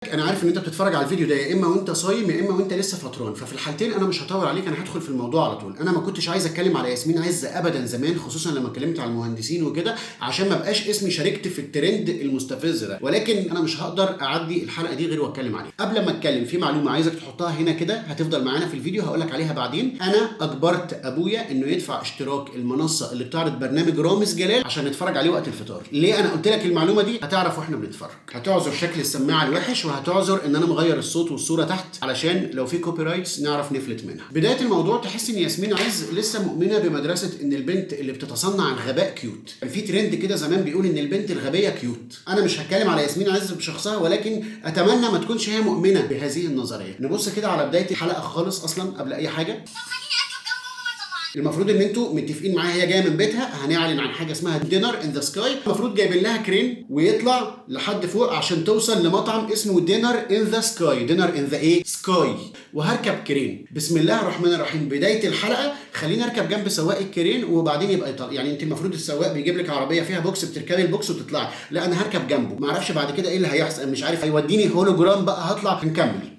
انا عارف ان انت بتتفرج على الفيديو ده يا اما وانت صايم يا اما وانت لسه فطران، ففي الحالتين انا مش هطول عليك، انا هدخل في الموضوع على طول. انا ما كنتش عايز اتكلم على ياسمين عز ابدا زمان، خصوصا لما اتكلمت على المهندسين وكده، عشان ما بقاش اسمي شاركت في الترند المستفز ده، ولكن انا مش هقدر اعدي الحلقه دي غير واتكلم عليها. قبل ما اتكلم في معلومه عايزك تحطها هنا كده، هتفضل معانا في الفيديو هقول لك عليها بعدين. انا اجبرت ابويا انه يدفع اشتراك المنصه اللي بتعرض برنامج رامز جلال عشان نتفرج عليه وقت الفطار. ليه انا قلت لك المعلومه دي؟ هتعرف واحنا بنتفرج، هتعذر شكل السماعه الوحش، وهتعذر ان انا مغير الصوت والصوره تحت علشان لو في كوبي رايتس نعرف نفلت منها. بدايه الموضوع تحس ان ياسمين عز لسه مؤمنه بمدرسه ان البنت اللي بتصنع الغباء كيوت. في ترند كده زمان بيقول ان البنت الغبيه كيوت. انا مش هتكلم على ياسمين عز بشخصها، ولكن اتمنى ما تكونش هي مؤمنه بهذه النظريه. نبص كده على بدايه الحلقه خالص اصلا قبل اي حاجه. المفروض ان انتوا متفقين معايا، هي جايه من بيتها، هنعلن عن حاجه اسمها دينر ان ذا سكاي. المفروض جايبين لها كرين ويطلع لحد فوق عشان توصل لمطعم اسمه دينر ان ذا سكاي. دينر ان ذا ايه؟ سكاي. وهركب كرين. بسم الله الرحمن الرحيم. بدايه الحلقه خليني اركب جنب سواق الكرين وبعدين يبقى يطلع. يعني انت المفروض السواق بيجيب لك عربيه فيها بوكس، بتركبي البوكس وتطلعي. لا انا هركب جنبه، ما اعرفش بعد كده ايه اللي هيحصل، مش عارف هيوديني هولوجرام بقى، هطلع هنكمل.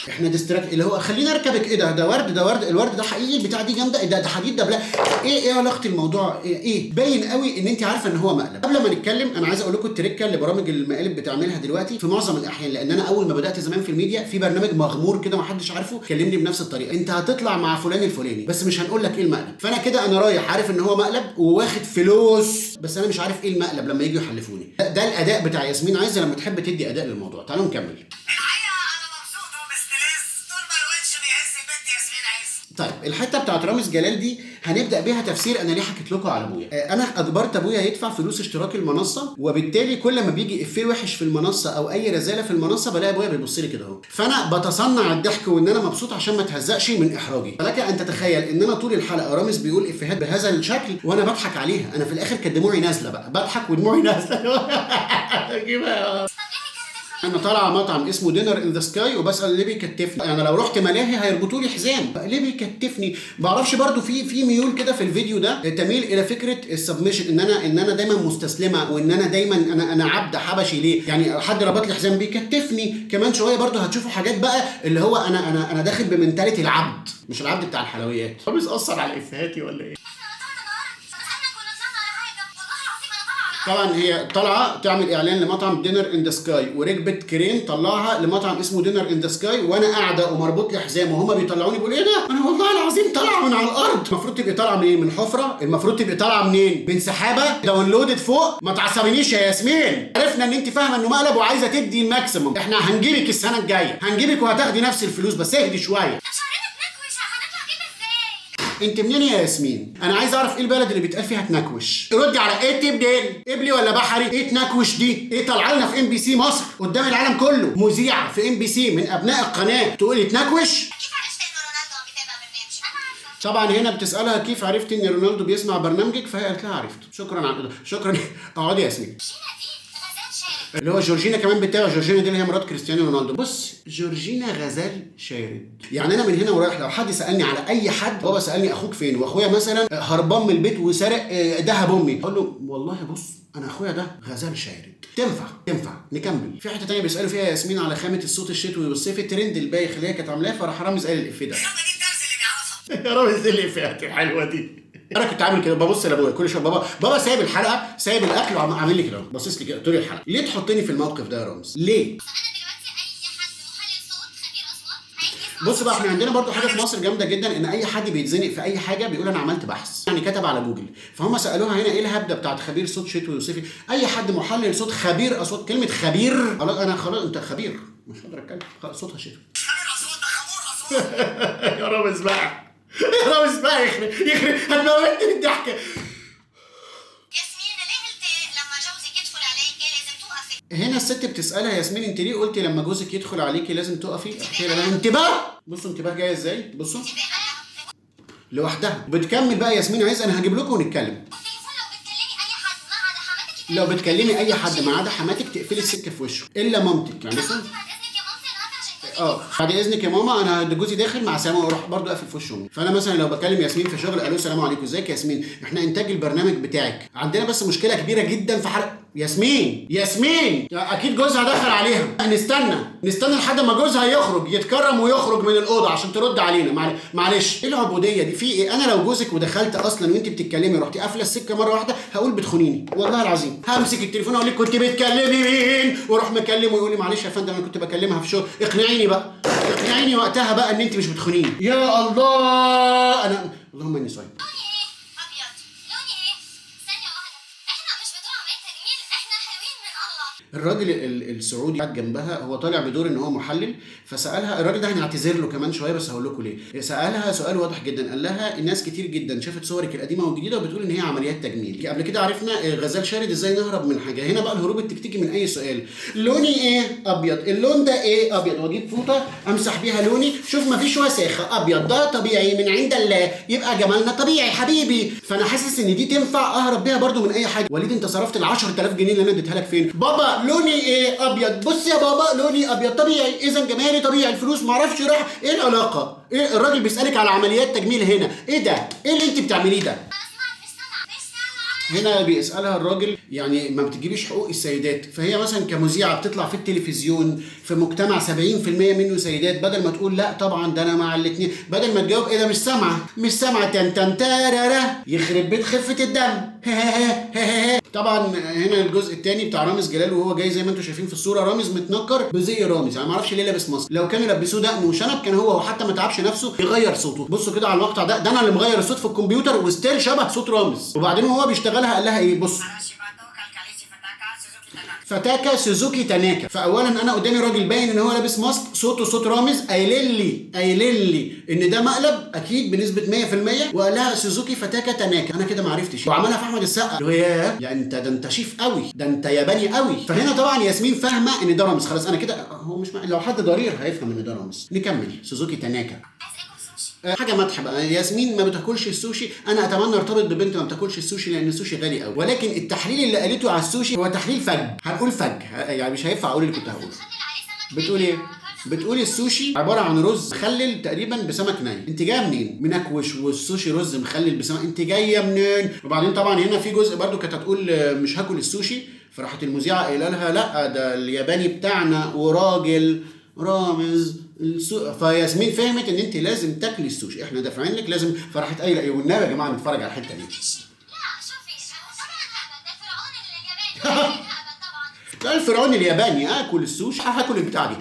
احنا ديستراكت اللي هو خلينا اركبك. ايه ده ورد، ده ورد، الورد ده حقيقي، البتاع دي جامده، ده حديد، ده بلا ايه علاقه الموضوع؟ ايه باين قوي ان انت عارفه ان هو مقلب. قبل ما نتكلم انا عايز اقول لكم التركه اللي برامج المقالب بتعملها دلوقتي في معظم الاحيان، لان انا اول ما بدات زمان في الميديا في برنامج مغمور كده ما حدش عارفه كلمني بنفس الطريقه، انت هتطلع مع فلان الفلاني بس مش هنقول لك ايه المقلب. فانا كده انا رايح عارف ان هو مقلب وواخد فلوس، بس انا مش عارف ايه المقلب لما يجوا يحلفوني. ده الاداء بتاع ياسمين عز لما تحب تدي اداء للموضوع. تعالوا نكمل. طيب الحته بتاعت رامز جلال دي هنبدا بيها تفسير انا ليه حكيت لكم على ابويا. انا اجبرت ابويا يدفع فلوس اشتراك المنصه، وبالتالي كل ما بيجي افيه وحش في المنصه او اي رساله في المنصه بلاقي ابويا بيبص لي كده اهو، فانا بتصنع الضحك وان انا مبسوط عشان ما اتهزقش من احراجي. فلك ان تتخيل ان انا طول الحلقه رامز بيقول افيهات بهذا الشكل وانا بضحك عليها. انا في الاخر كانت دموعي نازله بقى، بضحك ودموعي نازله. انا طالعه مطعم اسمه دينر ان ذا سكاي وبسال ليه بيكتفني. انا لو رحت ملاهي هيربطوا لي حزام، ليه بيكتفني؟ ما اعرفش. برده في ميول كده في الفيديو ده تميل الى فكره السبمشن، ان انا دايما مستسلمه، وان انا دايما انا عبد حبشي. ليه؟ يعني حد ربط لي حزام بيكتفني. كمان شويه برده هتشوفوا حاجات بقى اللي هو انا داخل بمنتاليتي العبد، مش العبد بتاع الحلويات. هو بيأثر على افهاتي ولا ايه؟ طبعا هي طالعه تعمل اعلان لمطعم دينر ان ذا سكاي، وركبت كرين طلعها لمطعم اسمه دينر ان ذا سكاي، وانا قاعده ومربوط لي حزام وهما بيطلعوني. بقول ايه ده؟ انا والله العظيم طالعه من على الارض. المفروض تبقي طالعه منين؟ من حفره؟ المفروض تبقي طالعه منين؟ من سحابه داونلودد فوق. ما تعصبنيش يا ياسمين، عرفنا ان انت فاهمه انه مقلب وعايزه تدي الماكسيموم. احنا هنجيبك السنه الجايه، هنجيبك وهتاخدي نفس الفلوس، بس اهدي شويه. انت منين يا ياسمين؟ انا عايز اعرف ايه البلد اللي بيتقال فيها تنكوش. ردي على ايه؟ انت منين؟ قبلي ولا بحري؟ ايه تنكوش دي؟ ايه طالعه لنا في ام بي سي مصر قدام العالم كله، مذيعه في ام بي سي من ابناء القناه تقولي تنكوش؟ طبعا هنا بتسالها كيف عرفت ان رونالدو بيسمع برنامجك، فهي قالت لها عرفت. شكرا على شكرا. اقعدي يا ياسمين. اللي هو جورجينا كمان بتاع جورجينا دي اللي هي مرات كريستيانو رونالدو. بص جورجينا غزال شارد. يعني انا من هنا ورايح لو حد سالني على اي حد، بابا سالني اخوك فين، واخويا مثلا هربان من البيت وسرق ذهب امي، اقول له والله بص انا اخويا ده غزال شارد. تنفع نكمل. في حته ثانيه بيسالوا فيها ياسمين على خامه الصوت الشتوي والصيفي، الترند البايخ اللي هي كانت عاملاه، فراح رامز قال الافيه ده. يا رامز ايه الافيهات الحلوه دي؟ انا كنت عامل كده ببص لابويا كل شويه، بابا سايب الحلقه سايب الاكل وعامل لي كده باصص لي كده طول الحلقه. ليه تحطني في الموقف ده يا رامز؟ ليه؟ بص بقى احنا عندنا برضو حاجه في مصر جامده جدا، ان اي حد بيتزنق في اي حاجه بيقول انا عملت بحث، يعني كتب على جوجل. فهم سالوها هنا ايه الهبده بتاعت خبير صوت شتوي وصيفي؟ اي حد محلل صوت خبير اصوات. كلمه خبير خلاص انا خلاص انت خبير مش هقدر اتكلم، صوتها شتوي. يا رامز بقى يا رامز بقى يخرب هتموتني من الضحك. ياسمين ليه قلتي لما جوزك يدخل عليكي لازم توقفي؟ هنا الست بتسالها ياسمين انت ليه قلتي لما جوزك يدخل عليكي لازم تقفي؟ احكي لها انتباه. بصوا انتباه جايه ازاي؟ بصوا لوحدها. بتكمل بقى ياسمين عايز انا هجيب لكم ونتكلم. لو بتكلمي اي حد ما عدا حماتك تقفلي السكه في وشه الا مامتك. يعني مثلا بعد اذنك يا ماما انا جوزي داخل مع سلامه، واروح برضه اقفل في وشه. فانا مثلا لو بكلم ياسمين في شغل، الو السلام عليكم ازيك يا ياسمين، احنا انتاج البرنامج بتاعك عندنا بس مشكله كبيره جدا في حلقه. ياسمين اكيد جوزها دخل عليها. نستنى لحد ما جوزها يخرج يتكرم ويخرج من الاوضه عشان ترد علينا. معلش ايه العبوديه دي؟ في ايه؟ انا لو جوزك ودخلت اصلا وانت بتتكلمي رحتي قافله السكه مره واحده هقول بتخونيني والله العظيم. همسك التليفون اقول لك كنت بتكلمي مين، واروح مكلمه ويقول لي معلش يا فندم انا كنت بكلمها في شغل. اقنعيني وقتها بقى ان انت مش بتخونيني. يا الله انا اللهم اني صايم. الراجل السعودي قاعد جنبها، هو طالع بدور ان هو محلل، فسالها الراجل ده هنعتذر له كمان شويه بس هقول لكم ليه. سالها سؤال واضح جدا، قال لها الناس كتير جدا شافت صورك القديمه والجديده وبتقول ان هي عمليات تجميل. قبل كده عرفنا غزال شارد ازاي نهرب من حاجه. هنا بقى الهروب التكتيكي من اي سؤال. لوني ايه؟ ابيض. اللون ده ايه؟ ابيض. واجيب فوطه امسح بيها لوني، شوف مفيش وساخه، ابيض ده طبيعي من عند الله، يبقى جمالنا طبيعي حبيبي. فانا حاسس ان دي تنفع اهرب بيها برده من اي حاجه. وليد انت صرفت ال 10000 جنيه اللي انا اديتها لك فين؟ بابا لوني ايه؟ ابيض. بص يا بابا لوني ابيض طبيعي، اذا جمالي طبيعي، الفلوس معرفش راح. ايه العلاقه؟ ايه الراجل بيسالك على عمليات تجميل هنا؟ ايه ده؟ ايه اللي انت بتعمليه ده؟ هنا بيسألها الراجل يعني ما بتجيبيش حقوق السيدات، فهي مثلا كمذيعة بتطلع في التلفزيون في مجتمع 70% منه سيدات، بدل ما تقول لا طبعا ده انا مع الاثنين، بدل ما تجاوب ايه ده مش سامعة تن تن تارارا يخرب بيت خفة الدم. طبعا هنا الجزء الثاني بتاع رامز جلال وهو جاي زي ما انتم شايفين في الصورة، رامز متنكر بزي رامز، يعني ما اعرفش ليه لابس ماسك. لو كانوا لبسوه دقن وشنب كان هو وحتى ما تعبش نفسه يغير صوته. بصوا كده على المقطع ده انا اللي مغير الصوت في الكمبيوتر وستيل شبه صوت رامز. وبعدين وهو بيشتغلها قال لها ايه؟ بص فتاكا سوزوكي تاناكا. فاولا انا قدامي راجل باين ان هو لابس ماسك، صوته صوت رامز، قايل لي ان ده مقلب اكيد بنسبه 100%، وقال لها سوزوكي فتاكا تاناكا. انا كده ما عرفتش. وعملها في احمد السقا اللي هو يعني انت شيف قوي، ده انت ياباني قوي. فهنا طبعا ياسمين فاهمه ان ده رامز. خلاص انا كده هو مش لو حد ضرير هيفهم ان ده رامز. نكمل. سوزوكي تاناكا حاجه مدح بقى. ياسمين ما بتاكلش السوشي. انا اتمنى ارتبط ببنت ما بتاكلش السوشي لان السوشي غالي قوي، ولكن التحليل اللي قالته على السوشي هو تحليل فج. هنقول فج يعني مش هينفع اقول اللي كنت هقوله. بتقول ايه؟ بتقول السوشي عباره عن رز مخلل تقريبا بسمك ني. انت جايه منين؟ منكوش والسوشي رز مخلل بسمك، انت جايه منين؟ وبعدين طبعا هنا في جزء برده كانت هتقول مش هاكل السوشي، فراحت المذيعه قايله لها لا ده الياباني بتاعنا وراجل رامز فياسمين فهمت ان انت لازم تاكلي السوشي، احنا دافعين لك لازم. فراحت قايله ايه؟ والنبي يا جماعه نتفرج على الحته دي. لا شوفي طبعا ده الفرعون الياباني طبعا. لا الفرعون الياباني اكل السوشي هاكل البتاع دي.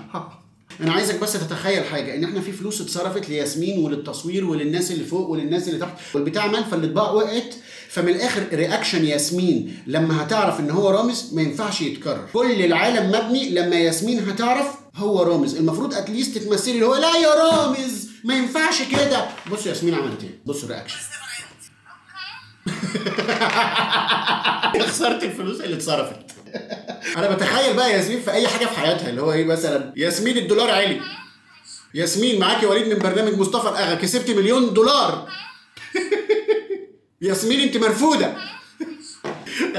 انا عايزك بس تتخيل حاجه، ان احنا في فلوس اتصرفت لياسمين وللتصوير وللناس اللي فوق وللناس اللي تحت والبتاع مال، فالاطباق وقعت. فمن الاخر رياكشن ياسمين لما هتعرف ان هو رامز ما ينفعش يتكرر. كل العالم مبني لما ياسمين هتعرف هو رامز، المفروض اتليست تتمثلي اللي هو لا يا رامز ما ينفعش كده. بصوا ياسمين عملت ايه، بصوا الرياكشن. خسرت الفلوس اللي اتصرفت. انا بتخيل بقى ياسمين في اي حاجه في حياتها اللي هو ايه، مثلا ياسمين الدولار عالي، ياسمين معاكي وليد من برنامج مصطفى الاغا كسبتي $1,000,000. ياسمين انت مرفوده.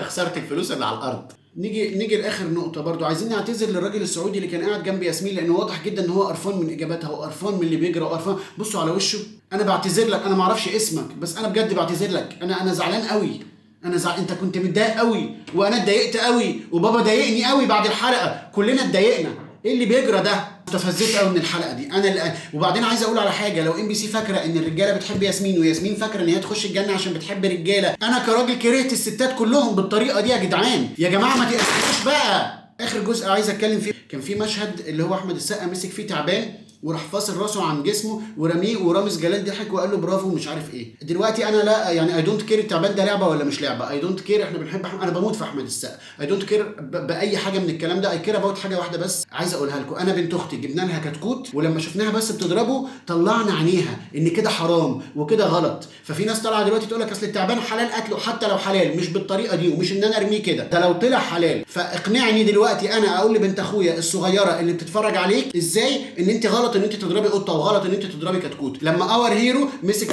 خسرت الفلوس اللي على الارض. نيجي لاخر نقطه برضو، عايزين نعتذر للراجل السعودي اللي كان قاعد جنب ياسمين لانه واضح جدا ان هو قرفان من اجاباتها وقرفان من اللي بيجرى وقرفان. بصوا على وشه. انا بعتذر لك، انا ما اعرفش اسمك بس انا بجد بعتذر لك، انا زعلان قوي. انت كنت متضايق قوي وانا اتضايقت قوي وبابا ضايقني قوي بعد الحلقه، كلنا اتضايقنا. ايه اللي بيجرى ده؟ استفزيت قوي من الحلقه دي انا وبعدين عايز اقول على حاجه، لو MBC فاكره ان الرجاله بتحب ياسمين وياسمين فاكره ان هي تخش الجنه عشان بتحب رجاله، انا كراجل كرهت الستات كلهم بالطريقه دي يا جدعان. يا جماعه ما تقسموش بقى. اخر جزء عايز اتكلم فيه، كان في مشهد اللي هو احمد السقا مسك فيه تعبان وراح فاصل راسه عن جسمه ورميه، ورامز جلال ضحك وقال له برافو مش عارف ايه. دلوقتي انا لا يعني اي دونت كير التعبان ده لعبه ولا مش لعبه، اي دونت كير. احنا بنحب انا بموت في احمد السقا، اي دونت كير باي حاجه من الكلام ده. اي كير اباوت حاجه واحده بس عايز اقولها لكم، انا بنت اختي جبنا لها كتكوت ولما شفناها بس بتضربه طلعنا عينيها ان كده حرام وكده غلط. ففي ناس طالعه دلوقتي تقول لك اصل التعبان حلال قتله، حتى لو حلال مش بالطريقه دي ومش ان انا ارميه كده، ده لو طلع حلال. فاقنعني دلوقتي انا اقول لبنت اخويا الصغيره اللي بتتفرج عليك ازاي ان انت غلط ان انت تضربي قطه وغلط ان انت تضربي كتكوت، لما اور هيرو مسك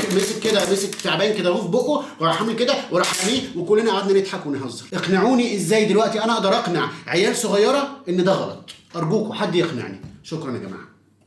تعبان كده في بقه وراح عامل كده وراح رميه وكلنا قعدنا نضحك ونهزر. اقنعوني ازاي دلوقتي انا اقدر اقنع عيال صغيره ان ده غلط؟ ارجوكوا حد يقنعني. شكرا يا جماعه.